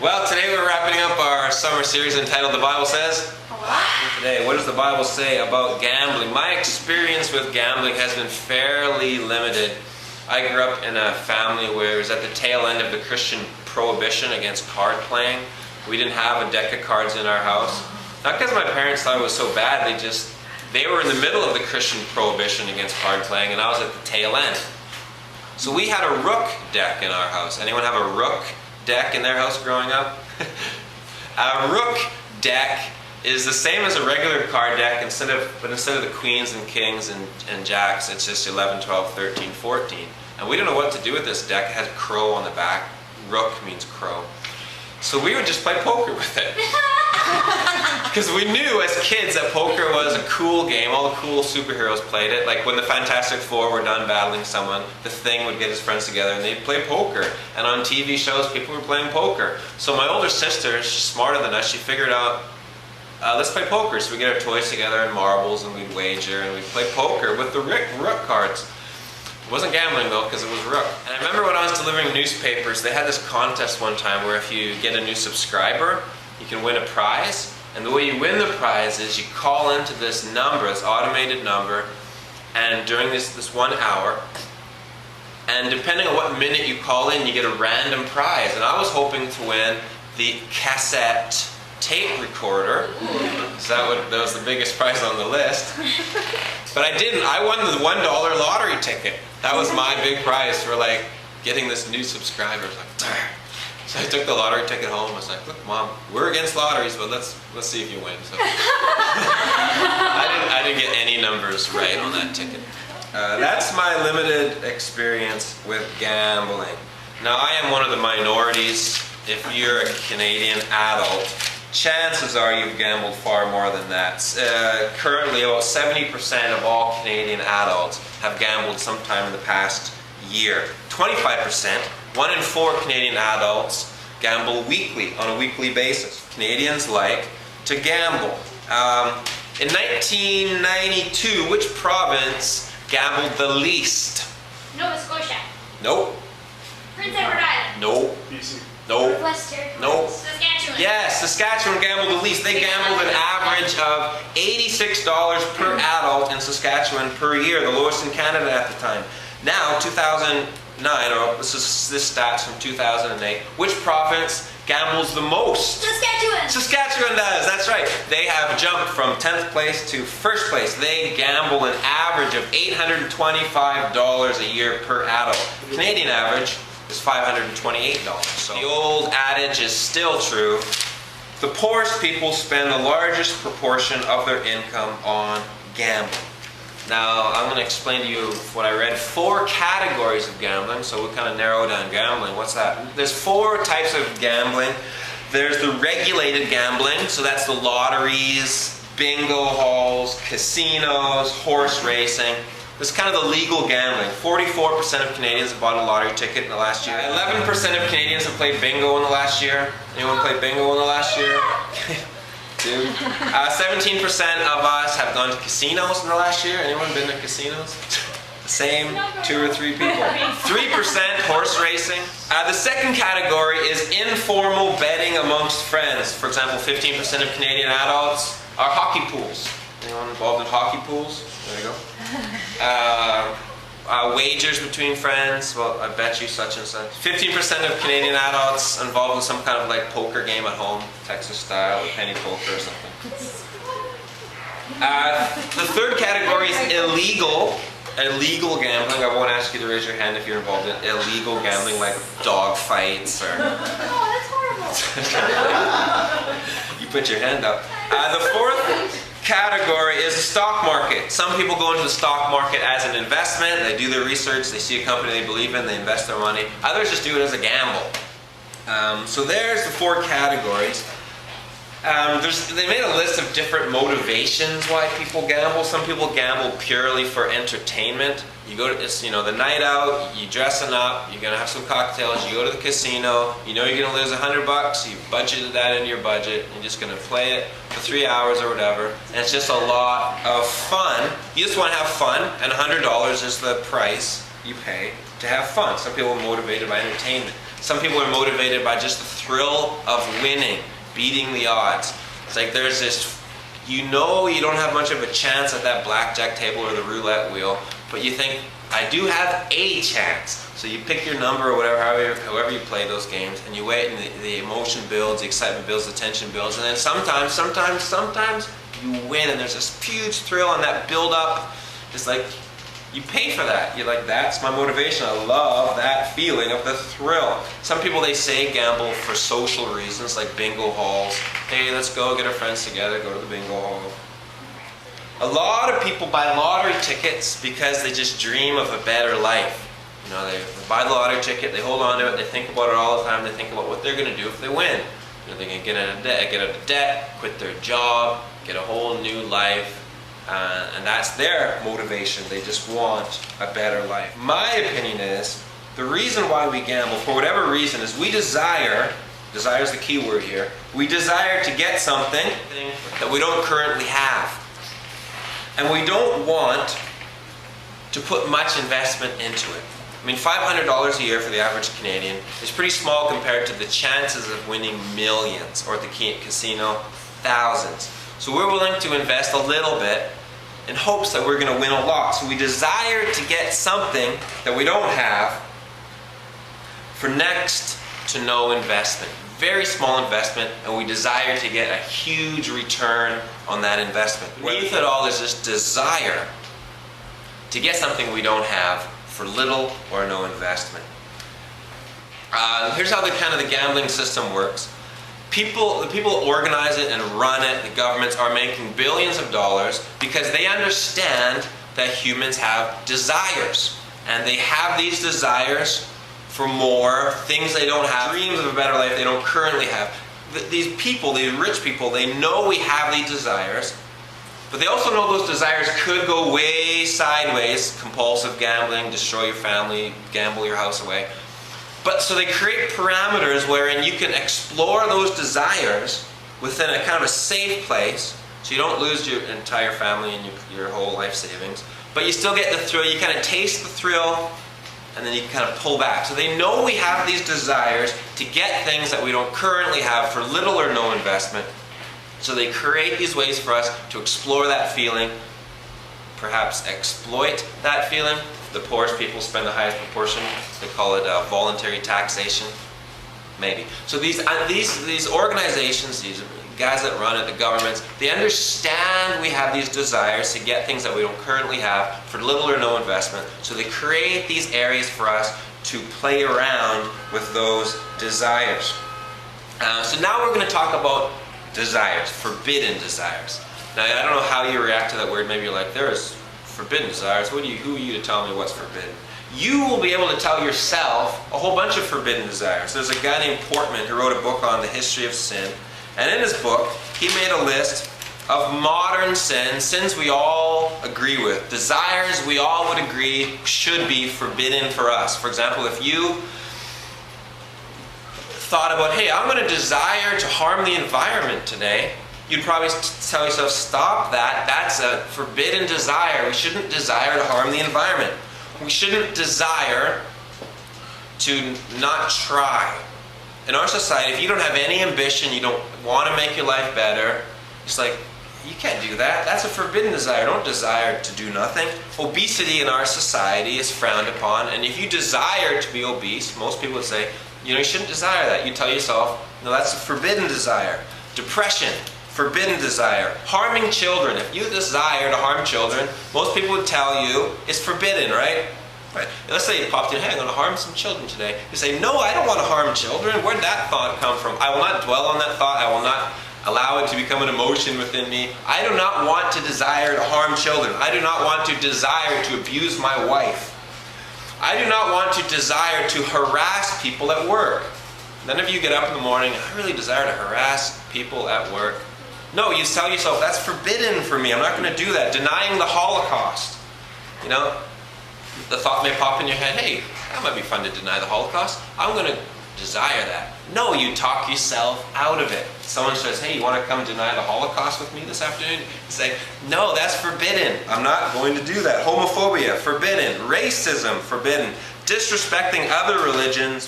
Well, today we're wrapping up our summer series entitled The Bible Says. Today, what does the Bible say about gambling? My experience with gambling has been fairly limited. I grew up in a family where it was at the tail end of the Christian prohibition against card playing. We didn't have a deck of cards in our house. Not because my parents thought it was so bad, they were in the middle of the Christian prohibition against card playing, and I was at the tail end. So we had a rook deck in our house. Anyone have a rook deck in their house growing up? A rook deck is the same as a regular card deck, but instead of the queens and kings and jacks, it's just 11, 12, 13, 14. And we don't know what to do with this deck. It has crow on the back. Rook means crow. So we would just play poker with it. Because we knew as kids that poker was a cool game. All the cool superheroes played it. Like when the Fantastic Four were done battling someone, the Thing would get his friends together and they'd play poker. And on TV shows, people were playing poker. So my older sister, she's smarter than us, she figured out, let's play poker. So we get our toys together and marbles and we'd wager and we'd play poker with the rook cards. It wasn't gambling though, because it was rook. And I remember when I was delivering newspapers, they had this contest one time where if you get a new subscriber, you can win a prize. And the way you win the prize is you call into this number, this automated number, and during this 1 hour, and depending on what minute you call in, you get a random prize. And I was hoping to win the cassette tape recorder. So that was the biggest prize on the list. But I didn't. I won the $1 lottery ticket. That was my big prize for like getting this new subscriber. Like, darn. So I took the lottery ticket home. I was like, look, Mom, we're against lotteries, but let's see if you win. So I didn't get any numbers right on that ticket. That's my limited experience with gambling. Now I am one of the minorities. If you're a Canadian adult, chances are you've gambled far more than that. Currently, about 70% of all Canadian adults have gambled sometime in the past year. 25%, 1 in 4 Canadian adults gamble weekly, on a weekly basis. Canadians like to gamble. In 1992, which province gambled the least? Nova Scotia. Nope. Prince Edward Island. Nope. BC. Nope. Nope. Saskatchewan. Yes, Saskatchewan gambled the least. They gambled an average of $86 per adult in Saskatchewan per year, the lowest in Canada at the time. Now, 2009, or this stats from 2008, which province gambles the most? Saskatchewan. Saskatchewan does, that's right. They have jumped from 10th place to 1st place. They gamble an average of $825 a year per adult. Canadian average is $528. So the old adage is still true. The poorest people spend the largest proportion of their income on gambling. Now, I'm going to explain to you what I read. 4 categories of gambling, so we'll kind of narrow down gambling. What's that? There's 4 types of gambling. There's the regulated gambling, so that's the lotteries, bingo halls, casinos, horse racing. This is kind of the legal gambling. 44% of Canadians have bought a lottery ticket in the last year. 11% of Canadians have played bingo in the last year. Anyone play bingo in the last year? 17% of us have gone to casinos in the last year. Anyone been to casinos? Same 2 or 3 people. 3% horse racing. The second category is informal betting amongst friends. For example, 15% of Canadian adults are hockey pools. Anyone involved in hockey pools? There you go. Wagers between friends. Well, I bet you such and such. 15% of Canadian adults involved in some kind of like poker game at home, Texas style, or penny poker or something. The third category is illegal gambling. I won't ask you to raise your hand if you're involved in illegal gambling, like dog fights or. Oh, that's horrible. You put your hand up. The fourth category is the stock market. Some people go into the stock market as an investment. They do their research, they see a company they believe in, they invest their money. Others just do it as a gamble. So there's the 4 categories. They made a list of different motivations why people gamble. Some people gamble purely for entertainment. You go to, it's, the night out, you dressing up, you're going to have some cocktails, you go to the casino, you know you're going to lose $100, you budgeted that into your budget, you're just going to play it for 3 hours or whatever, and it's just a lot of fun. You just want to have fun, and $100 is the price you pay to have fun. Some people are motivated by entertainment. Some people are motivated by just the thrill of winning, beating the odds. It's like there's this, you know you don't have much of a chance at that blackjack table or the roulette wheel, but you think, I do have a chance. So you pick your number or whatever, however you play those games, and you wait, and the emotion builds, the excitement builds, the tension builds, and then sometimes you win, and there's this huge thrill, and that build up is like, you pay for that. You're like, that's my motivation. I love that feeling of the thrill. Some people, they say gamble for social reasons, like bingo halls. Hey, let's go get our friends together, go to the bingo hall. A lot of people buy lottery tickets because they just dream of a better life. You know, they buy the lottery ticket, they hold on to it, they think about it all the time, they think about what they're going to do if they win. You know, they can get out of debt, quit their job, get a whole new life, and that's their motivation. They just want a better life. My opinion is, the reason why we gamble, for whatever reason, is we desire is the key word here, we desire to get something that we don't currently have. And we don't want to put much investment into it. I mean, $500 a year for the average Canadian is pretty small compared to the chances of winning millions, or at the casino, thousands. So we're willing to invest a little bit in hopes that we're going to win a lot. So we desire to get something that we don't have for next to no investment. Very small investment, and we desire to get a huge return on that investment. Beneath it all is this desire to get something we don't have for little or no investment. Here's how the gambling system works. The people organize it and run it, the governments are making billions of dollars because they understand that humans have desires. And they have these desires for more, things they don't have, dreams of a better life they don't currently have. These people, these rich people, they know we have these desires, but they also know those desires could go way sideways. Compulsive gambling, destroy your family, gamble your house away. But so they create parameters wherein you can explore those desires within a kind of a safe place, so you don't lose your entire family and your whole life savings, but you still get the thrill. You kind of taste the thrill, and then you can kind of pull back. So they know we have these desires to get things that we don't currently have for little or no investment. So they create these ways for us to explore that feeling, perhaps exploit that feeling. The poorest people spend the highest proportion. They call it voluntary taxation, maybe. So these organizations, these guys that run it, the governments, they understand we have these desires to get things that we don't currently have for little or no investment. So they create these areas for us to play around with those desires. So now we're going to talk about desires, forbidden desires. Now I don't know how you react to that word. Maybe you're like, there's forbidden desires. Who are you to tell me what's forbidden? You will be able to tell yourself a whole bunch of forbidden desires. There's a guy named Portman who wrote a book on the history of sin. And in his book, he made a list of modern sins we all agree with, desires we all would agree should be forbidden for us. For example, if you thought about, hey, I'm going to desire to harm the environment today, you'd probably tell yourself, stop that. That's a forbidden desire. We shouldn't desire to harm the environment. We shouldn't desire to not try. In our society, if you don't have any ambition, you don't want to make your life better, it's like, you can't do that. That's a forbidden desire. Don't desire to do nothing. Obesity in our society is frowned upon, and if you desire to be obese, most people would say, you shouldn't desire that. You tell yourself, no, that's a forbidden desire. Depression, forbidden desire. Harming children. If you desire to harm children, most people would tell you it's forbidden, right? Right. Let's say you popped in, hey, I'm going to harm some children today. You say, no, I don't want to harm children. Where did that thought come from? I will not dwell on that thought. I will not allow it to become an emotion within me. I do not want to desire to harm children. I do not want to desire to abuse my wife. I do not want to desire to harass people at work. None of you get up in the morning, I really desire to harass people at work. No, you tell yourself, that's forbidden for me. I'm not going to do that. Denying the Holocaust. The thought may pop in your head, hey, that might be fun to deny the Holocaust. I'm going to desire that. No, you talk yourself out of it. Someone says, hey, you want to come deny the Holocaust with me this afternoon? You say, no, that's forbidden. I'm not going to do that. Homophobia, forbidden. Racism, forbidden. Disrespecting other religions,